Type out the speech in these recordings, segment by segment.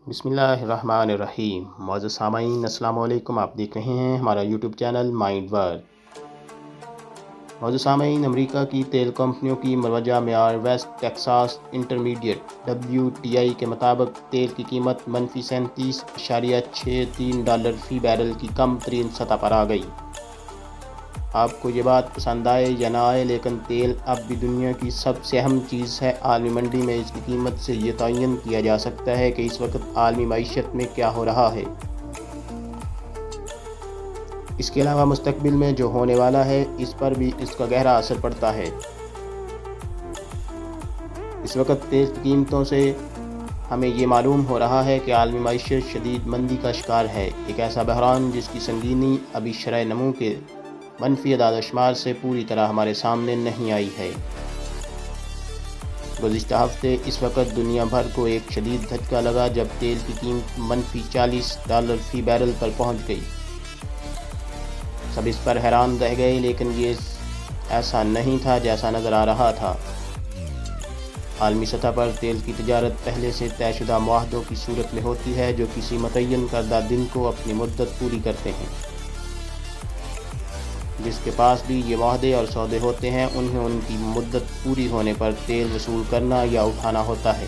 بسم اللہ الرحمن الرحیم۔ معزز سامعین السلام علیکم، آپ دیکھ رہے ہیں ہمارا یوٹیوب چینل مائنڈ ورلڈ۔ معزز سامعین، امریکہ کی تیل کمپنیوں کی مروجہ معیار ویسٹ ٹیکساس انٹرمیڈیٹ WTI کے مطابق تیل کی قیمت -37.63 فی بیرل کی کم ترین سطح پر آ گئی۔ آپ کو یہ بات پسند آئے یا نہ آئے، لیکن تیل اب بھی دنیا کی سب سے اہم چیز ہے۔ عالمی منڈی میں اس کی قیمت سے یہ تعین کیا جا سکتا ہے کہ اس وقت عالمی معیشت میں کیا ہو رہا ہے۔ اس کے علاوہ مستقبل میں جو ہونے والا ہے، اس پر بھی اس کا گہرا اثر پڑتا ہے۔ اس وقت تیل کی قیمتوں سے ہمیں یہ معلوم ہو رہا ہے کہ عالمی معیشت شدید مندی کا شکار ہے، ایک ایسا بحران جس کی سنگینی ابھی شرح نمو کے منفی اعداد و شمار سے پوری طرح ہمارے سامنے نہیں آئی ہے۔ گزشتہ ہفتے اس وقت دنیا بھر کو ایک شدید دھچکا لگا جب تیل کی قیمت -$40 فی بیرل پر پہنچ گئی۔ سب اس پر حیران رہ گئے، لیکن یہ ایسا نہیں تھا جیسا نظر آ رہا تھا۔ عالمی سطح پر تیل کی تجارت پہلے سے طے شدہ معاہدوں کی صورت میں ہوتی ہے، جو کسی متعین کردہ دن کو اپنی مدت پوری کرتے ہیں۔ جس کے پاس بھی یہ معاہدے اور سودے ہوتے ہیں، انہیں ان کی مدت پوری ہونے پر تیل وصول کرنا یا اٹھانا ہوتا ہے۔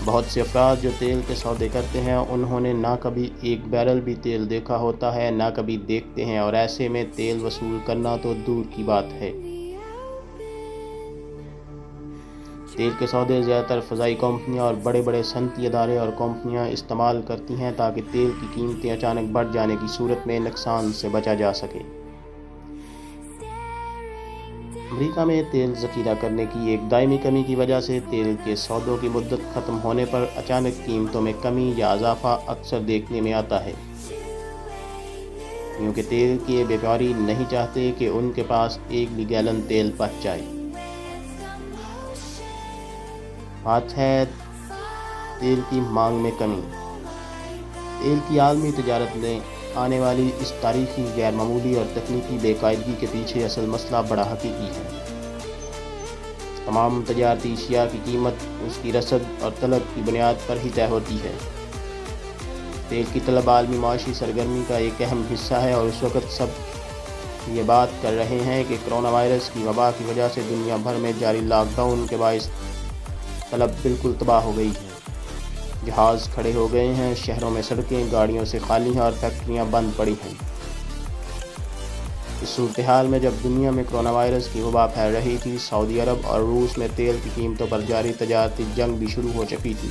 بہت سے افراد جو تیل کے سودے کرتے ہیں، انہوں نے نہ کبھی ایک بیرل بھی تیل دیکھا ہوتا ہے، نہ کبھی دیکھتے ہیں، اور ایسے میں تیل وصول کرنا تو دور کی بات ہے۔ تیل کے سودے زیادہ تر فضائی کمپنیاں اور بڑے بڑے صنعتی ادارے اور کمپنیاں استعمال کرتی ہیں تاکہ تیل کی قیمتیں اچانک بڑھ جانے کی صورت میں نقصان سے بچا جا سکے۔ امریکہ میں تیل ذخیرہ کرنے کی ایک دائمی کمی کی وجہ سے تیل کے سودوں کی مدت ختم ہونے پر اچانک قیمتوں میں کمی یا اضافہ اکثر دیکھنے میں آتا ہے، کیونکہ تیل کے بیپاری نہیں چاہتے کہ ان کے پاس ایک بھی گیلن تیل بچ جائے۔ بات ہے تیل کی مانگ میں کمی۔ تیل کی عالمی تجارت میں آنے والی اس تاریخی غیر معمولی اور تکنیکی بے قاعدگی کے پیچھے اصل مسئلہ بڑا حقیقی ہے۔ تمام تجارتی اشیاء کی قیمت اس کی رسد اور طلب کی بنیاد پر ہی طے ہوتی ہے۔ تیل کی طلب عالمی معاشی سرگرمی کا ایک اہم حصہ ہے، اور اس وقت سب یہ بات کر رہے ہیں کہ کرونا وائرس کی وبا کی وجہ سے دنیا بھر میں جاری لاک ڈاؤن کے باعث طلب بالکل تباہ ہو گئی ہے۔ جہاز کھڑے ہو گئے ہیں، شہروں میں سڑکیں گاڑیوں سے خالی ہیں اور فیکٹریاں بند پڑی ہیں۔ اس صورتحال میں جب دنیا میں کرونا وائرس کی وبا پھیل رہی تھی، سعودی عرب اور روس میں تیل کی قیمتوں پر جاری تجارتی جنگ بھی شروع ہو چکی تھی۔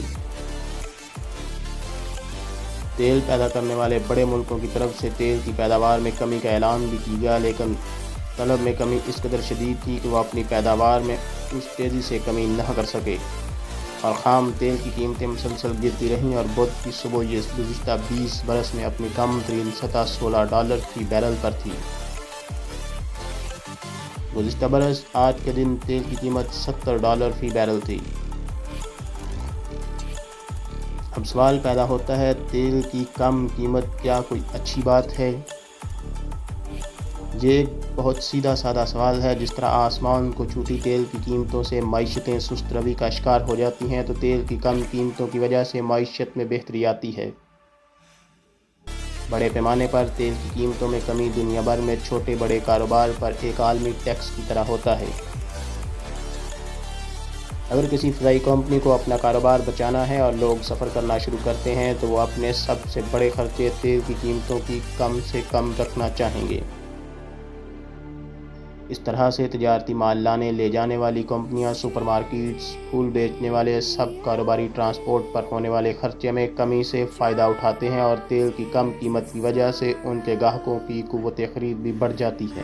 تیل پیدا کرنے والے بڑے ملکوں کی طرف سے تیل کی پیداوار میں کمی کا اعلان بھی کیا گیا، لیکن طلب میں کمی اس قدر شدید تھی کہ وہ اپنی پیداوار میں اس تیزی سے کمی نہ کر سکے، اور خام تیل کی قیمتیں مسلسل گرتی رہیں، اور بدھ کی صبح یہ گزشتہ 20 برس میں اپنی کم ترین سطح $16 فی بیرل پر تھی۔ گزشتہ برس آج کے دن تیل کی قیمت $70 فی بیرل تھی۔ اب سوال پیدا ہوتا ہے، تیل کی کم قیمت کیا کوئی اچھی بات ہے؟ یہ ایک بہت سیدھا سادہ سوال ہے۔ جس طرح آسمان کو چھوٹی تیل کی قیمتوں سے معیشتیں سست روی کا شکار ہو جاتی ہیں، تو تیل کی کم قیمتوں کی وجہ سے معیشت میں بہتری آتی ہے۔ بڑے پیمانے پر تیل کی قیمتوں میں کمی دنیا بھر میں چھوٹے بڑے کاروبار پر ایک عالمی ٹیکس کی طرح ہوتا ہے۔ اگر کسی فضائی کمپنی کو اپنا کاروبار بچانا ہے اور لوگ سفر کرنا شروع کرتے ہیں، تو وہ اپنے سب سے بڑے خرچے تیل کی قیمتوں کی کم سے کم رکھنا چاہیں گے۔ اس طرح سے تجارتی مال لانے لے جانے والی کمپنیاں، سپر مارکیٹس، پھول بیچنے والے سب کاروباری ٹرانسپورٹ پر ہونے والے خرچے میں کمی سے فائدہ اٹھاتے ہیں، اور تیل کی کم قیمت کی وجہ سے ان کے گاہکوں کی قوت خرید بھی بڑھ جاتی ہے۔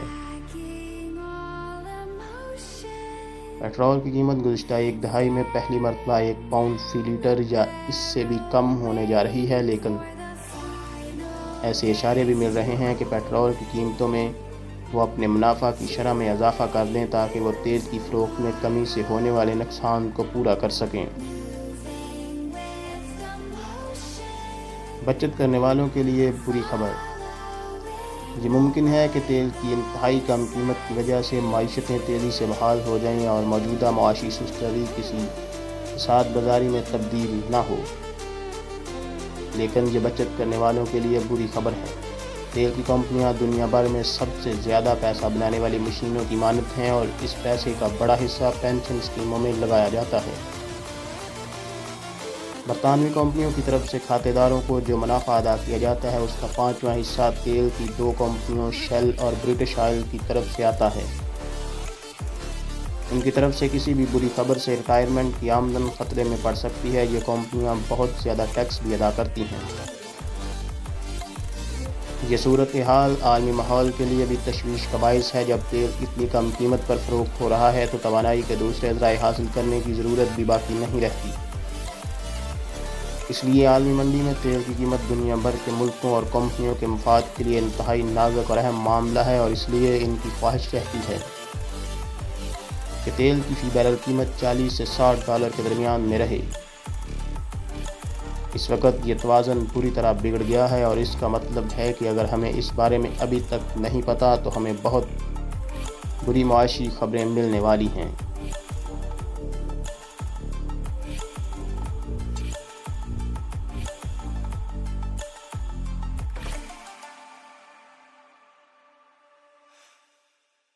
پیٹرول کی قیمت گزشتہ ایک دہائی میں پہلی مرتبہ 1 پاؤنڈ فی لیٹر یا اس سے بھی کم ہونے جا رہی ہے، لیکن ایسے اشارے بھی مل رہے ہیں کہ پیٹرول کی قیمتوں میں وہ اپنے منافع کی شرح میں اضافہ کر دیں تاکہ وہ تیل کی فروخت میں کمی سے ہونے والے نقصان کو پورا کر سکیں۔ بچت کرنے والوں کے لیے بری خبر۔ یہ ممکن ہے کہ تیل کی انتہائی کم قیمت کی وجہ سے معیشتیں تیزی سے بحال ہو جائیں اور موجودہ معاشی سست روی کسی فساد بازاری میں تبدیل نہ ہو۔ لیکن یہ بچت کرنے والوں کے لیے بری خبر ہے۔ تیل کی کمپنیاں دنیا بھر میں سب سے زیادہ پیسہ بنانے والی مشینوں کی مانند ہیں اور اس پیسے کا بڑا حصہ پینشن اسکیموں میں لگایا جاتا ہے۔ برطانوی کمپنیوں کی طرف سے کھاتے داروں کو جو منافع ادا کیا جاتا ہے اس کا 5واں حصہ تیل کی 2 کمپنیوں شیل اور برٹش آئل کی طرف سے آتا ہے۔ ان کی طرف سے کسی بھی بری خبر سے ریٹائرمنٹ کی آمدن خطرے میں پڑ سکتی ہے۔ یہ کمپنیاں بہت زیادہ ٹیکس بھی ادا کرتی ہیں۔ یہ صورتحال عالمی ماحول کے لیے بھی تشویش کا باعث ہے۔ جب تیل اتنی کم قیمت پر فروخت ہو رہا ہے تو توانائی کے دوسرے ذرائع حاصل کرنے کی ضرورت بھی باقی نہیں رہتی۔ اس لیے عالمی منڈی میں تیل کی قیمت دنیا بھر کے ملکوں اور کمپنیوں کے مفاد کے لیے انتہائی نازک اور اہم معاملہ ہے، اور اس لیے ان کی خواہش رہتی ہے کہ تیل کی فی بیرل قیمت $40 سے $60 کے درمیان میں رہے۔ اس وقت یہ توازن پوری طرح بگڑ گیا ہے، اور اس کا مطلب ہے کہ اگر ہمیں اس بارے میں ابھی تک نہیں پتہ تو ہمیں بہت بری معاشی خبریں ملنے والی ہیں۔